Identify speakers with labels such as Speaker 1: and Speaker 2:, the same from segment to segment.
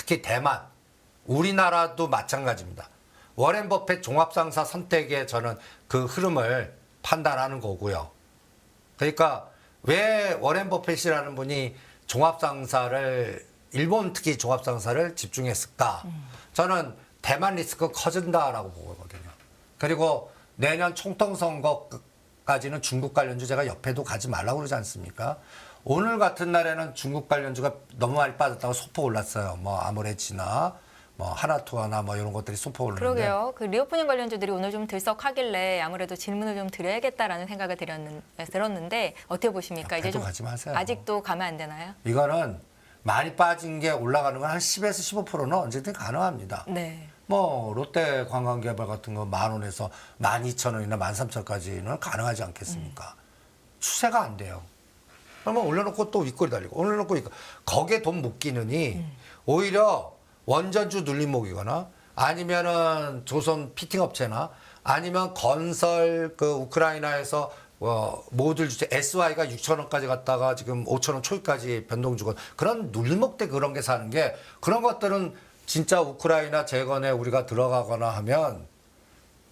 Speaker 1: 특히 대만, 우리나라도 마찬가지입니다. 워렌 버핏 종합상사 선택에 저는 그 흐름을 판단하는 거고요. 그러니까 왜 워렌 버핏이라는 분이 종합상사를 일본 특히 종합상사를 집중했을까? 저는 대만 리스크 커진다라고 보거든요. 그리고 내년 총통 선거까지는 중국 관련주 제가 옆에도 가지 말라고 그러지 않습니까? 오늘 같은 날에는 중국 관련주가 너무 많이 빠졌다고 소폭 올랐어요. 뭐 아모레지나 뭐 하나투어나 뭐 이런 것들이 소폭 올랐는데.
Speaker 2: 그러게요. 그 리오프닝 관련주들이 오늘 좀 들썩하길래 아무래도 질문을 좀 드려야겠다라는 생각을 들었는데 어떻게 보십니까? 이제 좀
Speaker 1: 가지 마세요.
Speaker 2: 아직도 가면 안 되나요?
Speaker 1: 이거는 많이 빠진 게 올라가는 건 한 10에서 15%는 언제든 가능합니다.
Speaker 2: 네.
Speaker 1: 뭐 롯데 관광개발 같은 거 10,000원에서 12,000원이나 13,000원까지는 가능하지 않겠습니까? 추세가 안 돼요. 그러면 올려놓고 또 윗골이 달리고 올려놓고 윗골. 거기에 돈 못 끼느니 오히려 원전주 눌림목이거나 아니면은 조선 피팅 업체나 아니면 건설 그 우크라이나에서 모듈 주체 SY가 6,000원까지 갔다가 지금 5,000원 초까지 변동 주고 그런 눌림목 때 그런 게 사는 게 그런 것들은 진짜 우크라이나 재건에 우리가 들어가거나 하면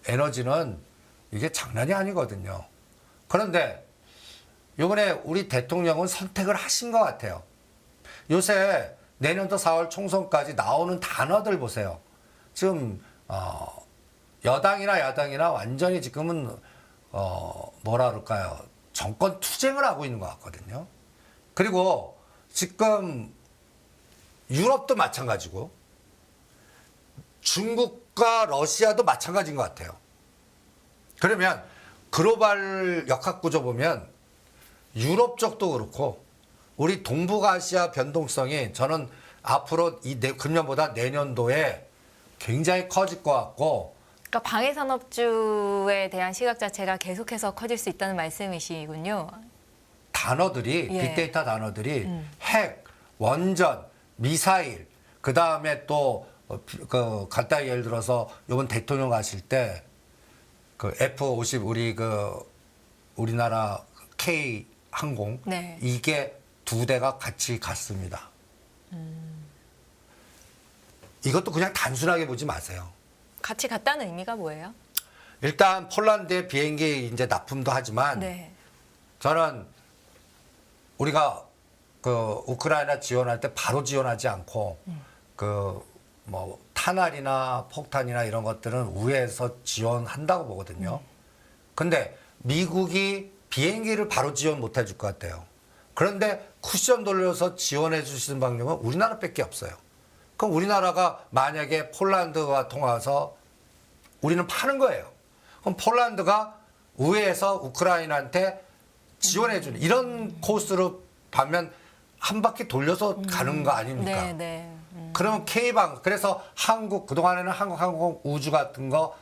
Speaker 1: 에너지는 이게 장난이 아니거든요. 그런데 이번에 우리 대통령은 선택을 하신 것 같아요. 요새 내년도 4월 총선까지 나오는 단어들 보세요. 지금 여당이나 야당이나 완전히 지금은 뭐라 그럴까요? 정권 투쟁을 하고 있는 것 같거든요. 그리고 지금 유럽도 마찬가지고 중국과 러시아도 마찬가지인 것 같아요. 그러면 글로벌 역학구조 보면 유럽 쪽도 그렇고 우리 동북아시아 변동성이 저는 앞으로 금년보다 내년도에 굉장히 커질 것 같고
Speaker 2: 그러니까 방해산업주에 대한 시각 자체가 계속해서 커질 수 있다는 말씀이시군요.
Speaker 1: 단어들이 빅데이터 단어들이 핵, 원전, 미사일 그다음에 또 그 간단히 예를 들어서 이번 대통령 가실 때 그 F-50 우리나라 K 항공
Speaker 2: 네.
Speaker 1: 이게 두 대가 같이 갔습니다. 이것도 그냥 단순하게 보지 마세요.
Speaker 2: 같이 갔다는 의미가 뭐예요?
Speaker 1: 일단 폴란드에 비행기 이제 납품도 하지만
Speaker 2: 네.
Speaker 1: 저는 우리가 그 우크라이나 지원할 때 바로 지원하지 않고 그 뭐 탄알이나 폭탄이나 이런 것들은 우회해서 지원한다고 보거든요. 근데 미국이 비행기를 바로 지원 못 해줄 것 같아요. 그런데 쿠션 돌려서 지원해 주시는 방법은 우리나라밖에 없어요. 그럼 우리나라가 만약에 폴란드와 통해서 우리는 파는 거예요. 그럼 폴란드가 우회해서 우크라이나한테 지원해 주는 이런 코스로 가면 한 바퀴 돌려서 가는 거 아닙니까?
Speaker 2: 네, 네.
Speaker 1: 그러면 K방 그래서 한국 그동안에는 한국항공 우주 같은 거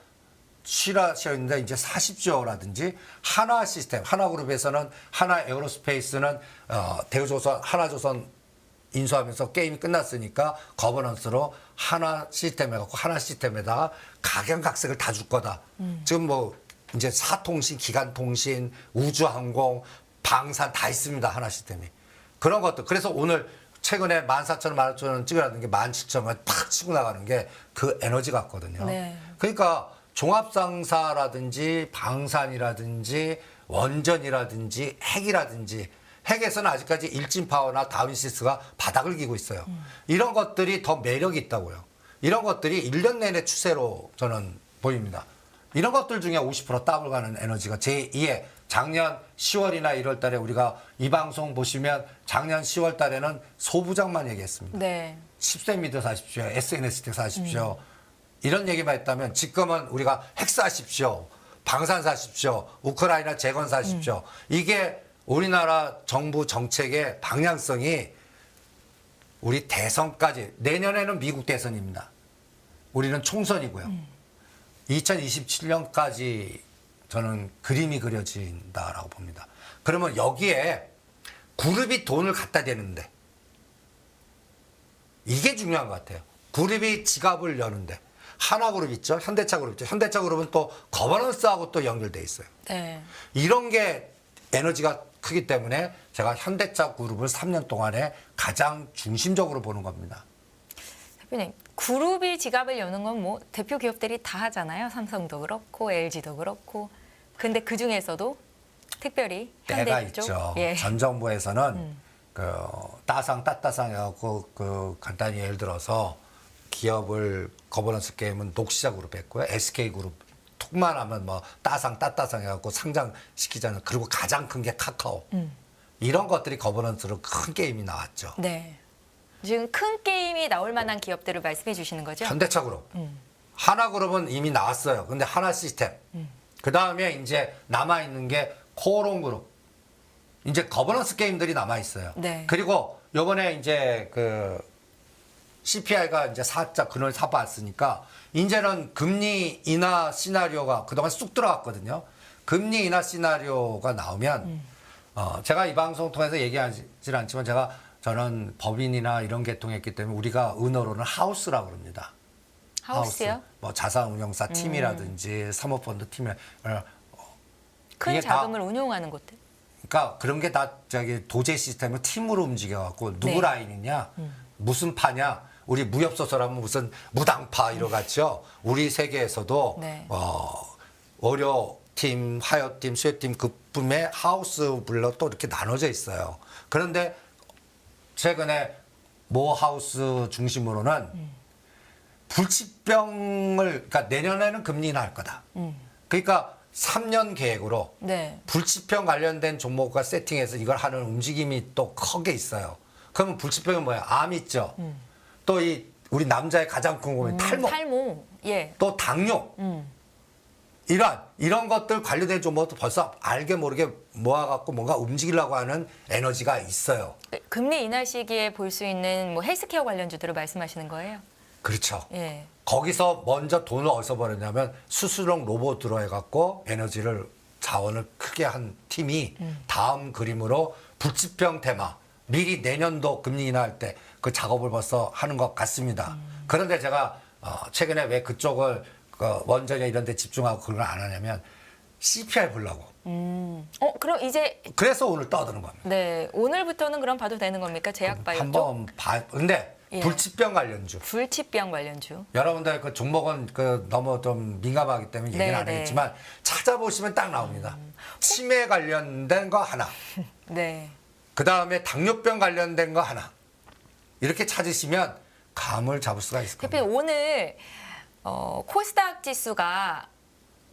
Speaker 1: 쉬라시였는데 이제 사십시오라든지 하나 시스템 하나그룹에서는 하나 에어로스페이스는 대우조선 하나조선 인수하면서 게임이 끝났으니까 거버넌스로 하나 시스템 해갖고 하나 시스템에다 각양각색을 다 줄 거다. 지금 뭐 이제 사통신, 기간통신, 우주항공, 방산 다 있습니다. 하나 시스템이. 그런 것도. 그래서 오늘 최근에 14,000원, 15,000원 찍으라는 게 17,000원 팍 치고 나가는 게 그 에너지 같거든요.
Speaker 2: 네.
Speaker 1: 그러니까 종합상사라든지 방산이라든지 원전이라든지 핵이라든지 핵에서는 아직까지 일진파워나 다윈시스가 바닥을 기고 있어요. 이런 것들이 더 매력이 있다고요. 이런 것들이 1년 내내 추세로 저는 보입니다. 이런 것들 중에 50% 더블 가는 에너지가 제2의 작년 10월이나 1월 달에 우리가 이 방송 보시면 작년 10월 달에는 소부장만 얘기했습니다.
Speaker 2: 네.
Speaker 1: 10세 미드 사십시오. SNS 텍 사십시오. 이런 얘기만 했다면 지금은 우리가 핵 사십시오. 방산 사십시오. 우크라이나 재건 사십시오. 이게 우리나라 정부 정책의 방향성이 우리 대선까지 내년에는 미국 대선입니다. 우리는 총선이고요. 2027년까지 저는 그림이 그려진다라고 봅니다. 그러면 여기에 그룹이 돈을 갖다 대는데 이게 중요한 것 같아요. 그룹이 지갑을 여는데 하나그룹 있죠. 현대차그룹 있죠. 현대차그룹은 또 거버넌스하고 또 연결돼 있어요.
Speaker 2: 네.
Speaker 1: 이런 게 에너지가 크기 때문에 제가 현대차 그룹을 3년 동안에 가장 중심적으로 보는 겁니다.
Speaker 2: 대표님, 그룹이 지갑을 여는 건 뭐 대표 기업들이 다 하잖아요. 삼성도 그렇고 LG도 그렇고. 근데 그 중에서도 특별히
Speaker 1: 때가
Speaker 2: 현대 쪽,
Speaker 1: 있죠.
Speaker 2: 예.
Speaker 1: 전 정부에서는 그 따상 해갖고 그 간단히 예를 들어서 기업을 거버넌스 게임은 녹시자 그룹 했고요. SK 그룹 툭만 하면 뭐 따상 해갖고 상장시키잖아요. 그리고 가장 큰 게 카카오. 이런 것들이 거버넌스로 큰 게임이 나왔죠.
Speaker 2: 네. 지금 큰 게임이 나올 만한 기업들을 말씀해 주시는 거죠?
Speaker 1: 현대차 그룹. 하나그룹은 이미 나왔어요. 근데 하나 시스템. 그 다음에 이제 남아있는 게 코오롱 그룹. 이제 거버넌스 게임들이 남아있어요.
Speaker 2: 네.
Speaker 1: 그리고 요번에 이제 그 CPI가 이제 4자 근원을 사봤으니까 이제는 금리 인하 시나리오가 그동안 쑥 들어갔거든요. 금리 인하 시나리오가 나오면 제가 이 방송 통해서 얘기하지 않지만 저는 법인이나 이런 계통했기 때문에 우리가 은어로는 하우스라고 그럽니다.
Speaker 2: 하우스요?
Speaker 1: 하우스. 뭐 자산운용사 팀이라든지 사모펀드 팀이
Speaker 2: 큰
Speaker 1: 이게 다-
Speaker 2: 자금을 운용하는 곳들.
Speaker 1: 그러니까 그런 게 다 저기 도제 시스템을 팀으로 움직여갖고 누구
Speaker 2: 네.
Speaker 1: 라인이냐, 무슨 파냐, 우리 무협소설하면 무슨 무당파 이러같죠. 우리 세계에서도
Speaker 2: 네.
Speaker 1: 월요팀, 화요팀, 수요팀 그품의 하우스 불러 또 이렇게 나눠져 있어요. 그런데 최근에 모 하우스 중심으로는 불치병을 그러니까 내년에는 금리 인하할 거다. 그러니까 3년 계획으로
Speaker 2: 네.
Speaker 1: 불치병 관련된 종목과 세팅해서 이걸 하는 움직임이 또 크게 있어요. 그러면 불치병은 뭐야? 암 있죠. 또 이 우리 남자의 가장 큰 고민 탈모,
Speaker 2: 탈모. 예.
Speaker 1: 또 당뇨. 이런 것들 관련된 종목도 벌써 알게 모르게 모아갖고 뭔가 움직이려고 하는 에너지가 있어요.
Speaker 2: 금리 인하 시기에 볼 수 있는 뭐 헬스케어 관련주들을 말씀하시는 거예요?
Speaker 1: 그렇죠.
Speaker 2: 예.
Speaker 1: 거기서 먼저 돈을 어디서 벌었냐면 수수령 로봇으로 해갖고 에너지를 자원을 크게 한 팀이 다음 그림으로 불치병 테마 미리 내년도 금리 인하할 때 그 작업을 벌써 하는 것 같습니다. 그런데 제가 최근에 왜 그쪽을 원전이나 이런 데 집중하고 그런 걸 안 하냐면 CPI 보려고.
Speaker 2: 그럼 이제
Speaker 1: 그래서 오늘 떠드는 겁니다.
Speaker 2: 네 오늘부터는 그럼 봐도 되는 겁니까? 제약바이오 쪽
Speaker 1: 한번 봐. 근데
Speaker 2: 예.
Speaker 1: 불치병 관련주.
Speaker 2: 불치병 관련주.
Speaker 1: 여러분들 그 종목은 그 너무 좀 민감하기 때문에 얘기를
Speaker 2: 네,
Speaker 1: 안
Speaker 2: 네.
Speaker 1: 하겠지만 찾아보시면 딱 나옵니다. 치매 관련된 거 하나.
Speaker 2: 네.
Speaker 1: 그 다음에 당뇨병 관련된 거 하나. 이렇게 찾으시면 감을 잡을 수가 있을 겁니다.
Speaker 2: 대표님 오늘 코스닥 지수가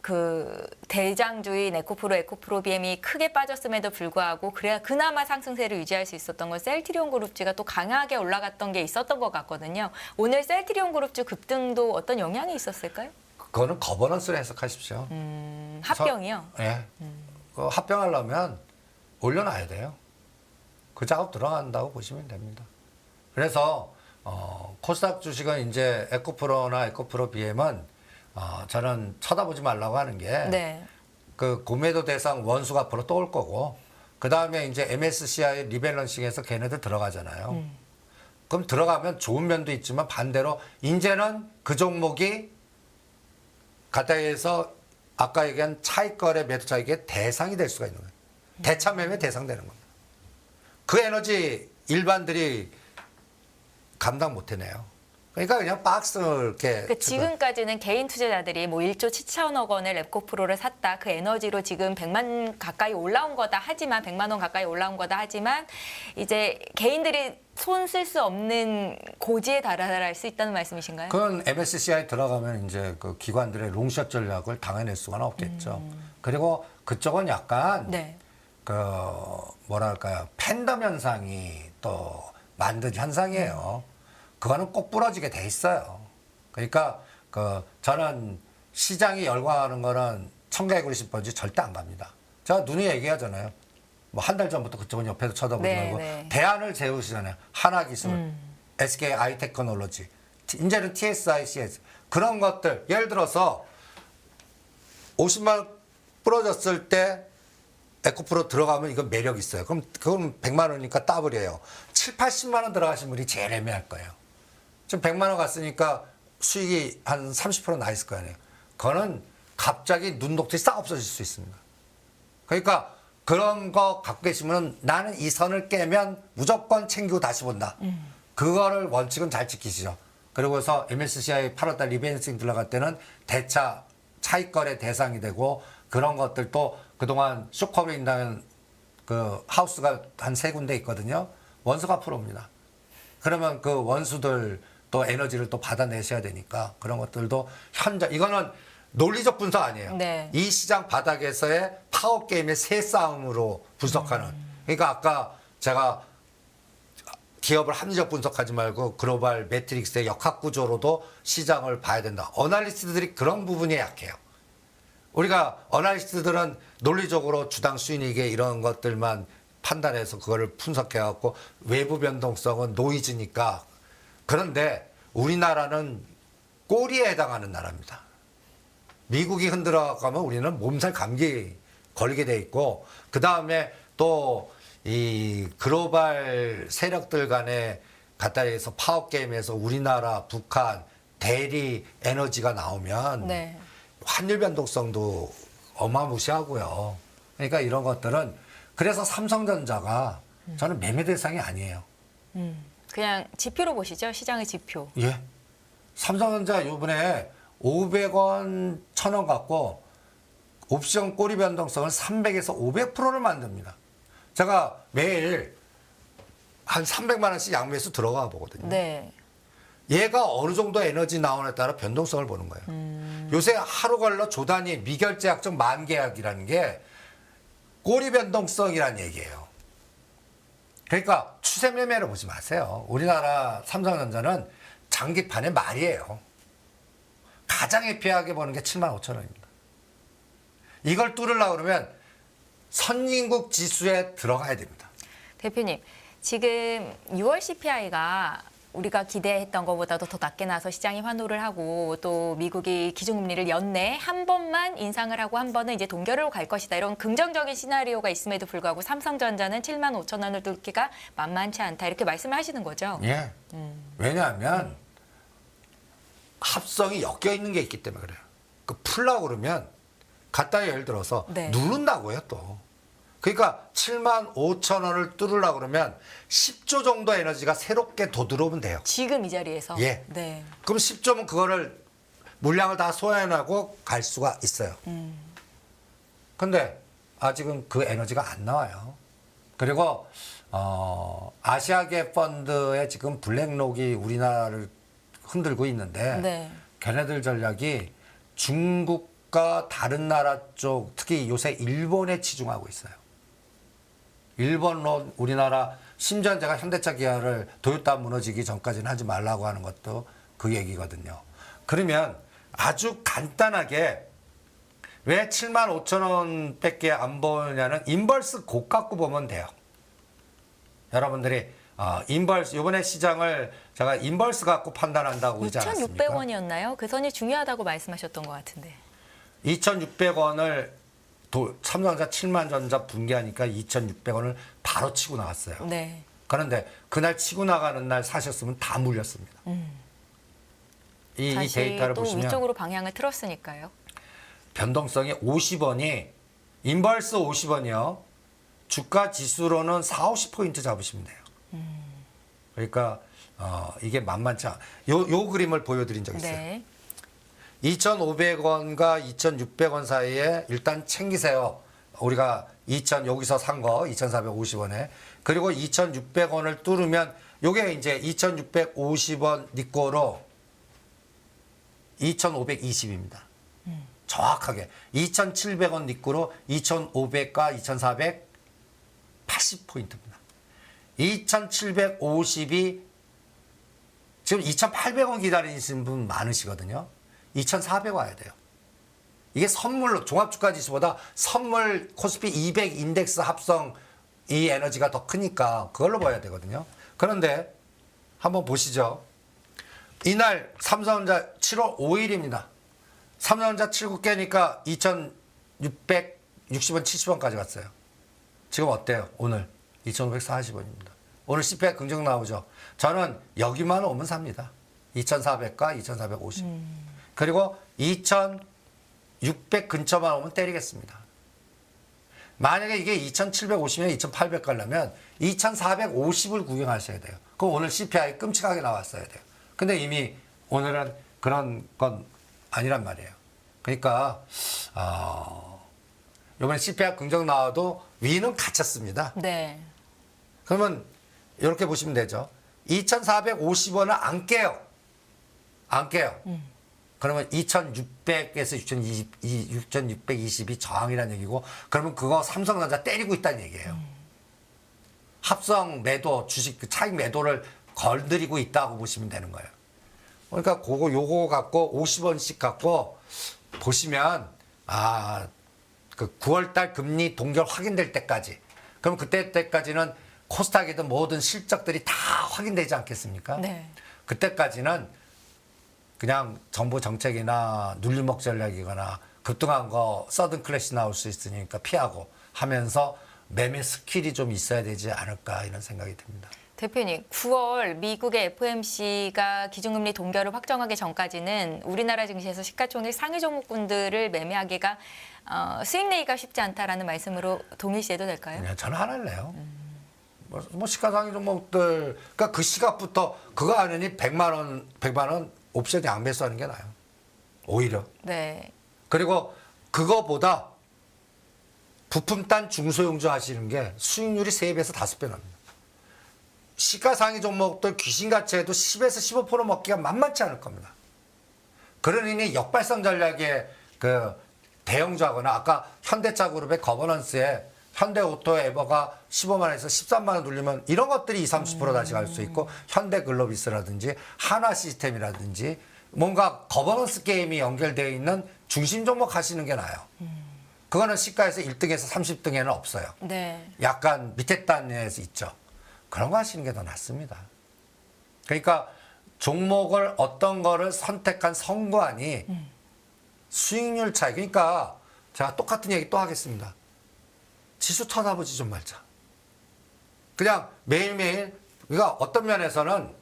Speaker 2: 그 대장주인 에코프로 BM이 크게 빠졌음에도 불구하고 그래야 그나마 상승세를 유지할 수 있었던 건 셀트리온 그룹주가 또 강하게 올라갔던 게 있었던 것 같거든요. 오늘 셀트리온 그룹주 급등도 어떤 영향이 있었을까요?
Speaker 1: 그거는 거버넌스로 해석하십시오.
Speaker 2: 합병이요.
Speaker 1: 예. 그 합병하려면 올려놔야 돼요. 그 작업 들어간다고 보시면 됩니다. 그래서 코스닥 주식은 이제 에코프로나 에코프로 BM은 저는 쳐다보지 말라고 하는 게
Speaker 2: 네.
Speaker 1: 그 고매도 대상 원수가 앞으로 또 올 거고 그 다음에 이제 MSCI 리밸런싱에서 걔네들 들어가잖아요. 그럼 들어가면 좋은 면도 있지만 반대로 이제는 그 종목이 가다에서 아까 얘기한 차익거래 매도 차익의 대상이 될 수가 있는 거예요. 대차매매 대상되는 겁니다. 그 에너지 일반들이 감당 못 해내요. 그러니까 그냥 박스 이렇게
Speaker 2: 그 지금까지는 개인 투자자들이 뭐 1조 7천억 원의 랩코프로를 샀다. 그 에너지로 지금 100만 가까이 올라온 거다 하지만 100만 원 가까이 올라온 거다 하지만 이제 개인들이 손 쓸 수 없는 고지에 달할 수 있다는 말씀이신가요?
Speaker 1: 그건 MSCI 들어가면 이제 그 기관들의 롱숏 전략을 당해낼 수가 없겠죠. 그리고 그쪽은 약간
Speaker 2: 네.
Speaker 1: 그 뭐랄까요 팬덤 현상이 또 만든 현상이에요. 그거는 꼭 부러지게 돼 있어요. 그러니까 그 저는 시장이 열광하는 거는 청개구리 씹번지 절대 안 갑니다. 제가 눈이 얘기하잖아요. 뭐 한 달 전부터 그쪽은 옆에서 쳐다보지
Speaker 2: 네,
Speaker 1: 말고
Speaker 2: 네.
Speaker 1: 대안을 세우시잖아요. 하나기술, SK 아이테크놀로지, 이제는 TSICS 그런 것들 예를 들어서 50만 원 부러졌을 때 에코프로 들어가면 이거 매력 있어요. 그럼 그건 100만 원이니까 더블이에요. 7, 80만 원 들어가신 분이 제일 애매할 거예요. 지금 100만 원 갔으니까 수익이 한 30% 나 있을 거 아니에요. 그거는 갑자기 눈 녹듯이 싹 없어질 수 있습니다. 그러니까 그런 거 갖고 계시면 나는 이 선을 깨면 무조건 챙기고 다시 본다. 그거를 원칙은 잘 지키시죠. 그리고서 MSCI 8월달 리밸런싱 들어갈 때는 대차 차익거래 대상이 되고 그런 것들도 그동안 쇼커로 인한 그 하우스가 한 3군데 있거든요. 원수가 프로입니다. 그러면 그 원수들 또 에너지를 또 받아내셔야 되니까 그런 것들도 현재 이거는 논리적 분석 아니에요.
Speaker 2: 네.
Speaker 1: 이 시장 바닥에서의 파워 게임의 새 싸움으로 분석하는. 그러니까 아까 제가 기업을 합리적 분석하지 말고 글로벌 매트릭스의 역학 구조로도 시장을 봐야 된다. 어널리스트들이 그런 부분이 약해요. 우리가 어널리스트들은 논리적으로 주당 수익이익에 이런 것들만 판단해서 그거를 분석해갖고 외부 변동성은 노이즈니까. 그런데 우리나라는 꼬리에 해당하는 나라입니다. 미국이 흔들어가면 우리는 몸살 감기 걸리게 돼 있고 그 다음에 또 이 글로벌 세력들 간에 갖다 해서 파워게임에서 우리나라, 북한, 대리 에너지가 나오면
Speaker 2: 네.
Speaker 1: 환율 변동성도 어마무시하고요. 그러니까 이런 것들은 그래서 삼성전자가 저는 매매 대상이 아니에요.
Speaker 2: 그냥 지표로 보시죠. 시장의 지표.
Speaker 1: 예. 삼성전자 요번에 500원, 1000원 갖고 옵션 꼬리 변동성을 300에서 500%를 만듭니다. 제가 매일 한 300만 원씩 양매수 들어가 보거든요.
Speaker 2: 네.
Speaker 1: 얘가 어느 정도 에너지 나오느냐에 따라 변동성을 보는 거예요. 요새 하루 걸러 조단위 미결제 약정 만계약이라는 게 꼬리 변동성이라는 얘기예요. 그러니까 추세 매매를 보지 마세요. 우리나라 삼성전자는 장기판의 말이에요. 가장 해피하게 보는 게 75,000원입니다. 이걸 뚫으려고 그러면 선진국 지수에 들어가야 됩니다.
Speaker 2: 대표님, 지금 6월 CPI가 우리가 기대했던 것보다도 더 낮게 나서 시장이 환호를 하고 또 미국이 기준금리를 연내 한 번만 인상을 하고 한 번은 이제 동결으로 갈 것이다. 이런 긍정적인 시나리오가 있음에도 불구하고 삼성전자는 75,000원을 뚫기가 만만치 않다. 이렇게 말씀을 하시는 거죠?
Speaker 1: 예. 왜냐하면 합성이 엮여 있는 게 있기 때문에 그래요. 그 풀라고 그러면 갖다 예를 들어서
Speaker 2: 네.
Speaker 1: 누른다고요 또. 그러니까 75,000원을 뚫으려고 그러면 10조 정도 에너지가 새롭게 더 들어오면 돼요.
Speaker 2: 지금 이 자리에서?
Speaker 1: 예.
Speaker 2: 네.
Speaker 1: 그럼 10조면 그거를 물량을 다 소화해내고 갈 수가 있어요. 근데 아직은 그 에너지가 안 나와요. 그리고 아시아계 펀드의 지금 블랙록이 우리나라를 흔들고 있는데
Speaker 2: 네.
Speaker 1: 걔네들 전략이 중국과 다른 나라 쪽 특히 요새 일본에 치중하고 있어요. 일본로 우리나라 심지어 제가 현대차 기아를 도요타 무너지기 전까지는 하지 말라고 하는 것도 그 얘기거든요. 그러면 아주 간단하게 왜 75,000원밖에 안 보냐는 인버스 고 갖고 보면 돼요. 여러분들이 인버스 이번에 시장을 제가 인버스 갖고 판단한다고 그러지 않았습니까?
Speaker 2: 2,600원이었나요? 그 선이 중요하다고 말씀하셨던 것 같은데.
Speaker 1: 2,600원을 삼성전자 7만전자 붕괴하니까 2,600원을 바로 치고 나갔어요.
Speaker 2: 네.
Speaker 1: 그런데 그날 치고 나가는 날 사셨으면 다 물렸습니다. 이
Speaker 2: 다시
Speaker 1: 데이터를
Speaker 2: 또
Speaker 1: 보시면
Speaker 2: 위쪽으로 방향을 틀었으니까요.
Speaker 1: 변동성이 50원이 인버스 50원이요. 주가 지수로는 4, 50포인트 잡으시면 돼요. 그러니까 이게 만만치 않아. 요 그림을 보여드린 적 있어요.
Speaker 2: 네.
Speaker 1: 2,500원과 2,600원 사이에 일단 챙기세요. 우리가 여기서 산 거 2,450원에. 그리고 2,600원을 뚫으면 요게 이제 2,650원 니꼬로 2,520입니다. 정확하게 2,700원 니꼬로 2,500과 2,480포인트입니다. 2,750이 지금 2,800원 기다리시는 분 많으시거든요. 2,400 와야 돼요. 이게 선물로 종합주가지수보다 선물 코스피 200 인덱스 합성 이 에너지가 더 크니까 그걸로 봐야 되거든요. 그런데 한번 보시죠. 이날 삼성전자 7월 5일입니다. 삼성전자 7구 깨니까 2,660원, 70원까지 갔어요. 지금 어때요? 오늘 2,540원입니다. 오늘 CPI 긍정 나오죠. 저는 여기만 오면 삽니다. 2,400과 2,450. 그리고 2,600 근처만 오면 때리겠습니다. 만약에 이게 2,750면 2,800 가려면 2,450을 구경하셔야 돼요. 그럼 오늘 CPI 끔찍하게 나왔어야 돼요. 근데 이미 오늘은 그런 건 아니란 말이에요. 그러니까 이번에 CPI 긍정 나와도 위는 갇혔습니다.
Speaker 2: 네.
Speaker 1: 그러면 이렇게 보시면 되죠. 2,450원을 안 깨요. 안 깨요. 그러면 2,600에서 6,620이 저항이라는 얘기고, 그러면 그거 삼성전자 때리고 있다는 얘기예요. 합성 매도, 주식 그 차익 매도를 건드리고 있다고 보시면 되는 거예요. 그러니까 요거 갖고 50원씩 갖고 보시면 그 9월달 금리 동결 확인될 때까지, 그럼 그때까지는 코스닥이든 모든 실적들이 다 확인되지 않겠습니까?
Speaker 2: 네.
Speaker 1: 그때까지는 그냥 정부 정책이나 눌림목 전략이거나 급등한 거 서든 클래시 나올 수 있으니까 피하고 하면서 매매 스킬이 좀 있어야 되지 않을까 이런 생각이 듭니다.
Speaker 2: 대표님, 9월 미국의 FOMC가 기준금리 동결을 확정하기 전까지는 우리나라 증시에서 시가총액 상위 종목군들을 매매하기가 수익 내기가 쉽지 않다라는 말씀으로 동일시해도 될까요?
Speaker 1: 그냥 저는 하나를 내요. 뭐 시가상위 종목들, 그러니까 그 시각부터 그거 아니니 100만 원 옵션 양매수하는 게 나아요. 오히려.
Speaker 2: 네.
Speaker 1: 그리고 그거보다 부품단 중소형주 하시는 게 수익률이 3배에서 5배 납니다. 시가상위 종목들 귀신같이 해도 10에서 15% 먹기가 만만치 않을 겁니다. 그러니 역발상 전략의 그 대형주하거나 아까 현대차 그룹의 거버넌스에 현대오토 에버가 15만 원에서 13만 원 눌리면 이런 것들이 20, 30% 다시 갈 수 있고, 현대글로비스라든지 하나시스템이라든지 뭔가 거버넌스 게임이 연결되어 있는 중심 종목 하시는 게 나아요. 그거는 시가에서 1등에서 30등에는 없어요.
Speaker 2: 네.
Speaker 1: 약간 밑에 단에서 있죠. 그런 거 하시는 게 더 낫습니다. 그러니까 종목을 어떤 거를 선택한 선관이 수익률 차이. 그러니까 제가 똑같은 얘기 또 하겠습니다. 지수 쳐다보지 좀 말자. 그냥 매일매일, 그러니까 어떤 면에서는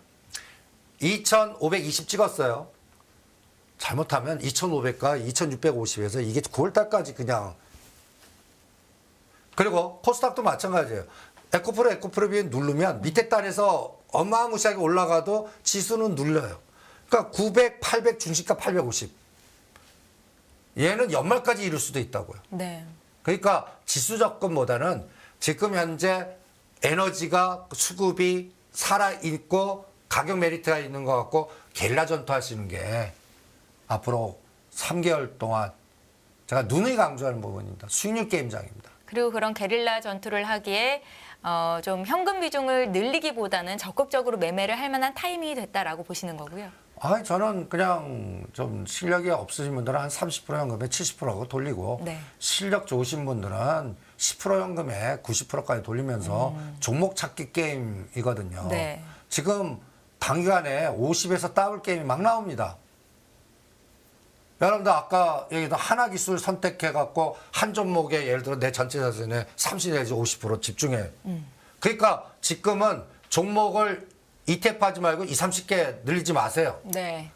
Speaker 1: 2,520 찍었어요. 잘못하면 2,500과 2,650에서 이게 9월달까지 그냥. 그리고 코스닥도 마찬가지예요. 에코프로비엔 누르면 밑에 단에서 어마무시하게 올라가도 지수는 눌려요. 그러니까 900, 800 중시가 850. 얘는 연말까지 이룰 수도 있다고요.
Speaker 2: 네.
Speaker 1: 그러니까 지수 접근보다는 지금 현재 에너지가 수급이 살아있고 가격 메리트가 있는 것 같고 게릴라 전투하시는 게 앞으로 3개월 동안 제가 누누이 강조하는 부분입니다. 수익률 게임장입니다.
Speaker 2: 그리고 그런 게릴라 전투를 하기에 좀 현금 비중을 늘리기보다는 적극적으로 매매를 할 만한 타이밍이 됐다라고 보시는 거고요.
Speaker 1: 저는 그냥 좀 실력이 없으신 분들은 한 30% 현금에 70%하고 돌리고,
Speaker 2: 네.
Speaker 1: 실력 좋으신 분들은 10% 현금에 90%까지 돌리면서 종목 찾기 게임이거든요.
Speaker 2: 네.
Speaker 1: 지금 단기간에 50에서 더블 게임이 막 나옵니다. 여러분들 아까 얘기했던 하나기술 선택해갖고 한 종목에 예를 들어 내 전체 자산의 30 내지 50% 집중해. 그러니까 지금은 종목을 ETF 하지 말고 20, 30개 늘리지 마세요.
Speaker 2: 네.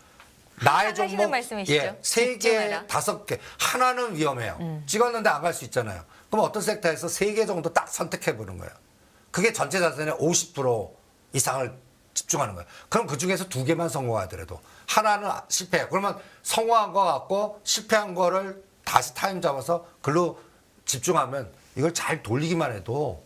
Speaker 1: 나의
Speaker 2: 하시는
Speaker 1: 종목
Speaker 2: 말씀이시죠?
Speaker 1: 3개,
Speaker 2: 집중해라.
Speaker 1: 5개. 하나는 위험해요. 찍었는데 안 갈 수 있잖아요. 그럼 어떤 섹터에서 3개 정도 딱 선택해 보는 거예요. 그게 전체 자산의 50% 이상을 집중하는 거예요. 그럼 그 중에서 2개만 성공하더라도 하나는 실패해요. 그러면 성공한 거 갖고 실패한 거를 다시 타임 잡아서 글로 집중하면 이걸 잘 돌리기만 해도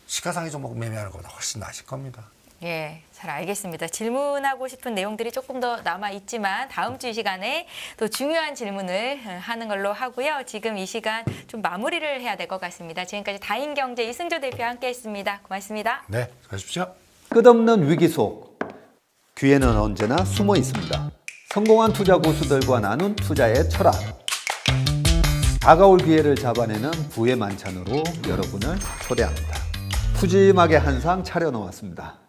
Speaker 1: 시가상위 종목 매매하는 것보다 훨씬 나으실 겁니다.
Speaker 2: 예, 잘 알겠습니다. 질문하고 싶은 내용들이 조금 더 남아 있지만 다음 주 이 시간에 또 중요한 질문을 하는 걸로 하고요. 지금 이 시간 좀 마무리를 해야 될 것 같습니다. 지금까지 다인경제 이승조 대표와 함께했습니다. 고맙습니다.
Speaker 1: 네, 수고하십시오.
Speaker 3: 끝없는 위기 속 기회는 언제나 숨어 있습니다. 성공한 투자 고수들과 나눈 투자의 철학. 다가올 기회를 잡아내는 부의 만찬으로 여러분을 초대합니다. 푸짐하게 한 상 차려놓았습니다.